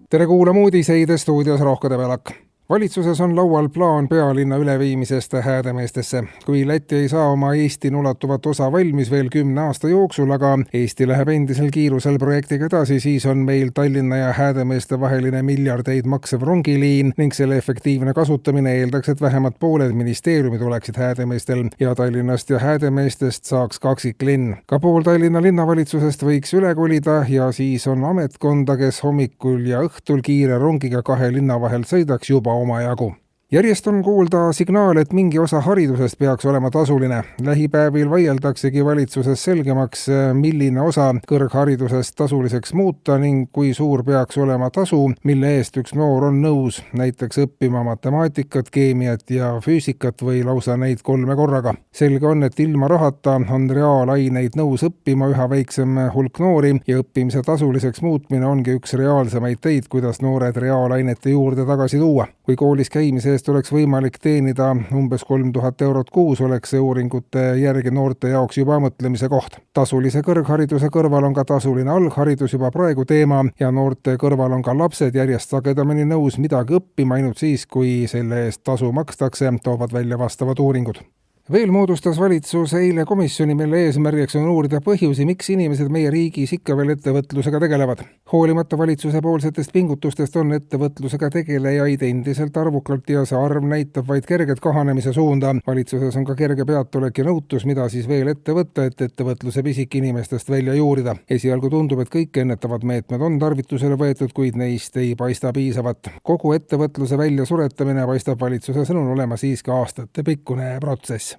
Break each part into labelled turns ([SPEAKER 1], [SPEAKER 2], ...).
[SPEAKER 1] Tere kuulama uudiseid, stuudios Rohko Debelak. Valitsuses on laual plaan pealinna üleviimisest Häädemeestesse. Kui Läti ei saa oma Eestin ulatuvat osa valmis veel 10 aasta jooksul, aga Eesti läheb endisel kiirusel projektiga edasi, siis on meil Tallinna ja Häädemeeste vaheline miljardeid maksev rongiliin ning selle efektiivne kasutamine eeldaks, et vähemalt pooled ministeeriumid oleksid Häädemeestel ja Tallinnast ja Häädemeestest saaks kaksiklinn. Ka pool Tallinna linnavalitsusest võiks üle kolida ja siis on ametkonda, kes hommikul ja õhtul kiire rongiga 2 linna vahel sõidaks juba omajagu. Järjest on kuulda signaal, et mingi osa haridusest peaks olema tasuline. Lähipäevil vaieldaksegi valitsuses selgemaks, milline osa kõrgharidusest tasuliseks muuta ning kui suur peaks olema tasu, mille eest üks noor on nõus, näiteks õppima matemaatikat, keemiat ja füüsikat või lausa neid 3 korraga. Selge on, et ilma rahata on reaalaineid nõus õppima üha väiksem hulk noori ja õppimise tasuliseks muutmine ongi üks reaalsemaid teid, kuidas noored reaalainete juurde tagasi tuua. Kui koolis käimise eest oleks võimalik teenida umbes 3000 eurot kuus, oleks see uuringute järgi noorte jaoks juba mõtlemise koht. Tasulise kõrghariduse kõrval on ka tasuline algharidus juba praegu teema ja noorte kõrval on ka lapsed järjest sagedamini nõus midagi õppima ainult siis, kui selle eest tasu makstakse, toovad välja vastavad uuringud. Veel moodustas valitsus eile komisjoni, mille eesmärgiks on uurida põhjusi, miks inimesed meie riigis ikka veel ettevõtlusega tegelevad. Hoolimata valitsuse poolsetest pingutustest on ettevõtlusega tegelejaid endiselt arvukalt ja see arv näitab vaid kerget kahanemise suunda. Valitsuses on ka kerge peatulek ja nõutus, mida siis veel ette võtta, et ettevõtluse pisik inimestest välja juurida. Esialgu tundub, et kõik ennetavad meetmed on tarvitusele võetud, kuid neist ei paista piisavat. Kogu ettevõtluse väljasuretamine paistab valitsuse sõnul olema siiski aastate pikkune protsess.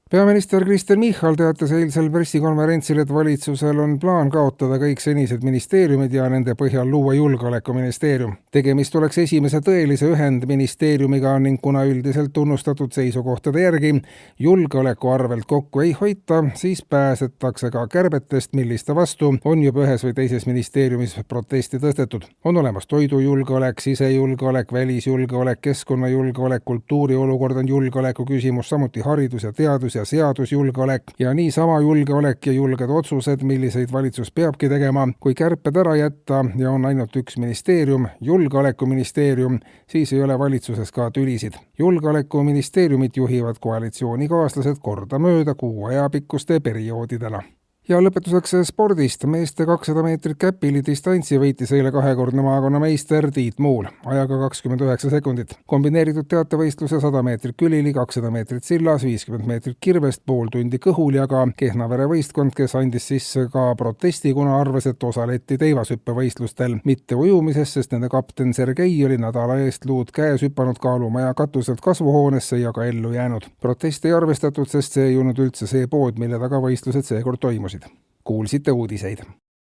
[SPEAKER 1] Peaminister Kristen Michal teatas eilsel pressikonverentsil, et valitsusel on plaan kaotada kõik senised ministeeriumid ja nende põhjal luua julgeolekuministeerium. Tegemist oleks esimese tõelise ühendministeeriumiga ning kuna üldiselt tunnustatud seisukohtade järgi julgeoleku arvelt kokku ei hoita, siis pääsetakse ka kärbetest, milliste vastu on juba ühes või teises ministeeriumis protesti tõstetud. On olemas toidujulgeolek, sisejulgeolek, välisjulgeolek, keskkonnajulgeolek, kultuuri olukord on julgeoleku küsimus, samuti haridus ja teadus ja seadusjulgeolek ja niisama julgeolek ja julged otsused, milliseid valitsus peabki tegema. Kui kärped ära jätta ja on ainult üks ministeerium, julgeolekuministeerium, siis ei ole valitsuses ka tülisid. Julgeolekuministeeriumit juhivad koalitsioonikaaslased kordamööda 6 ajapikkuste perioodidena. Ja lõpetuseks spordist. Meeste 200 meetrit käpili distantsi võitis eile 2-kordne maakonnameister Tiit Muul ajaga 29 sekundit. Kombineeritud teatevõistluse 100 meetrit külili, 200 meetrit sillas, 50 meetrit kirvest, pool tundi kõhuli, aga Kehnavere võistkond, kes andis sisse ka protesti, kuna arvas, et osaleti teivashüppevõistlustel, mitte ujumises, sest nende kapten Sergei oli nädala eest luud käes hüpanud kaalumaja katuselt kasvuhoonesse ja ka ellu jäänud. Protesti ei arvestatud, sest see ei olnud üldse see pood, mille taga võistlused seekord toimusid. Kuulsite uudiseid.